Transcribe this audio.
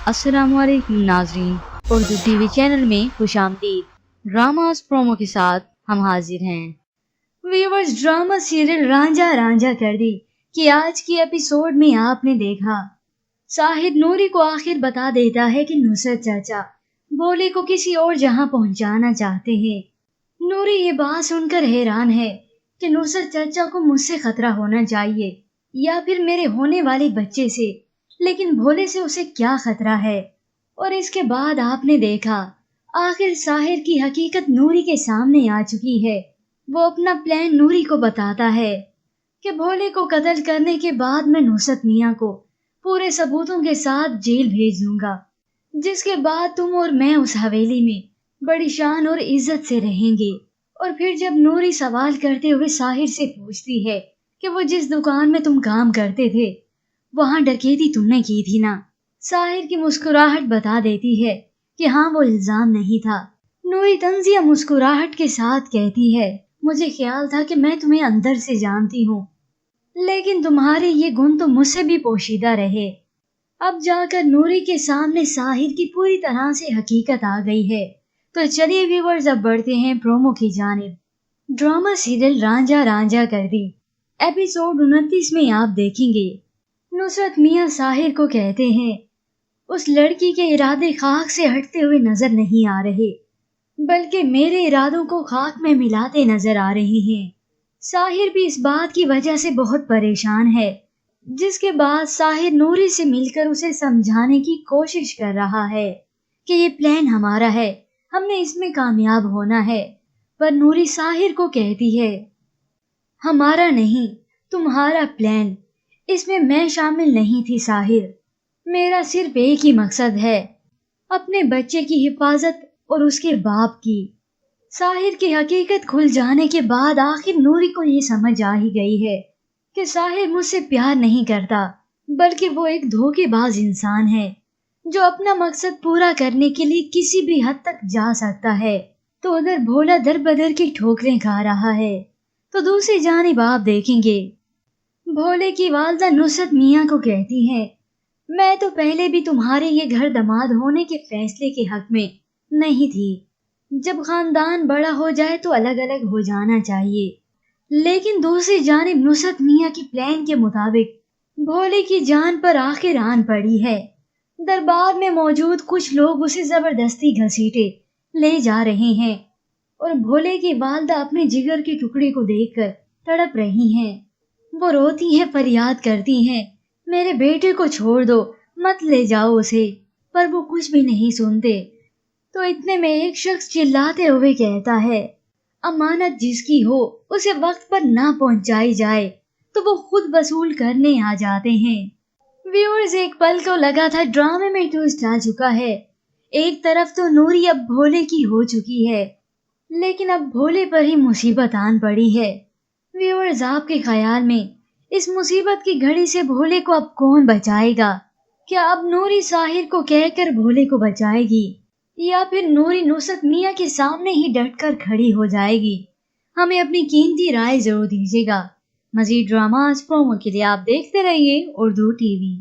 अस्सलाम वालेकुम नाजरीन, उर्दू टीवी चैनल में खुशामदीद। ड्रामास प्रोमो के साथ हम हाजिर हैं। Viewers, drama serial Ranjha Ranjha कर दी कि आज की एपिसोड में आपने देखा साहिद नूरी को आखिर बता देता है कि नुसरत चाचा भोले को किसी और जहां पहुंचाना चाहते हैं। नूरी ये बात सुनकर हैरान है कि नुसरत चाचा को मुझसे खतरा होना चाहिए या फिर मेरे होने वाले बच्चे से, लेकिन भोले से उसे क्या खतरा है। और इसके बाद आपने देखा आखिर साहिर की हकीकत नूरी के सामने आ चुकी है। वो अपना प्लान नूरी को बताता है कि भोले को कत्ल करने के बाद मैं नुसरत मियां को पूरे सबूतों के साथ जेल भेज दूंगा, जिसके बाद तुम और मैं उस हवेली में बड़ी शान और इज्जत से रहेंगे। और फिर जब नूरी सवाल करते हुए साहिर से पूछती है कि वो जिस दुकान में तुम काम करते थे वहां डकैती तुमने की थी ना, साहिर की मुस्कुराहट बता देती है कि हाँ, वो इल्जाम नहीं था। नूरी तंजिया मुस्कुराहट के साथ कहती है, मुझे ख्याल था कि मैं तुम्हें अंदर से जानती हूँ, लेकिन तुम्हारे ये गुण तो मुझसे भी पोशीदा रहे। अब जाकर नूरी के सामने साहिर की पूरी तरह से हकीकत आ गई है। तो चलिए व्यूअर्स, अब बढ़ते हैं प्रोमो की जानिब। ड्रामा सीरियल रांझा रांझा कर दी एपिसोड 29 में आप देखेंगे नुसरत मियां साहिर को कहते हैं उस लड़की के इरादे खाक से हटते हुए नजर नहीं आ रहे, बल्कि मेरे इरादों को खाक में मिलाते नजर आ रहे हैं। साहिर भी इस बात की वजह से बहुत परेशान है, जिसके बाद साहिर नूरी से मिलकर उसे समझाने की कोशिश कर रहा है कि ये प्लान हमारा है, हमने इसमें कामयाब होना है। पर नूरी साहिर को कहती है, हमारा नहीं, तुम्हारा प्लान, इसमें मैं शामिल नहीं थी साहिर। मेरा सिर्फ एक ही मकसद है, अपने बच्चे की हिफाजत और उसके बाप की। साहिर की हकीकत खुल जाने के बाद आखिर नूरी को ये समझ आ ही गई है कि साहिर मुझसे प्यार नहीं करता, बल्कि वो एक धोखेबाज इंसान है जो अपना मकसद पूरा करने के लिए किसी भी हद तक जा सकता है। तो उधर भोला दर बदर की ठोकरें खा रहा है, तो दूसरी जानिब आप देखेंगे भोले की वालदा नुसरत मियां को कहती है, मैं तो पहले भी तुम्हारे ये घर दामाद होने के फैसले के हक में नहीं थी। जब खानदान बड़ा हो जाए तो अलग अलग हो जाना चाहिए, लेकिन दूसरी जानिब नुसरत मियां की प्लान के मुताबिक भोले की जान पर आखिर आन पड़ी है। दरबार में मौजूद कुछ लोग उसे जबरदस्ती घसीटे ले जा रहे हैं और भोले की वालदा अपने जिगर के टुकड़े को देखकर तड़प रही हैं। वो रोती हैं, फरियाद करती हैं, मेरे बेटे को छोड़ दो, मत ले जाओ उसे। पर वो कुछ भी नहीं सुनते। तो इतने में एक शख्स चिल्लाते हुए कहता है, अमानत जिसकी हो उसे वक्त पर ना पहुंचाई जाए तो वो खुद वसूल करने आ जाते हैं। व्यूअर्स, एक पल को लगा था ड्रामे में ट्विस्ट आ चुका है। एक तरफ तो नूरी अब भोले की हो चुकी है, लेकिन अब भोले पर ही मुसीबत आन पड़ी है। व्यूअर्स, आपके ख्याल में इस मुसीबत की घड़ी से भोले को अब कौन बचाएगा? क्या अब नूरी साहिर को कहकर भोले को बचाएगी, या फिर नूरी नुसरत मियां के सामने ही डटकर खड़ी हो जाएगी? हमें अपनी कीमती राय जरूर दीजिएगा। मजीद ड्रामास प्रोमो के लिए आप देखते रहिए उर्दू टीवी।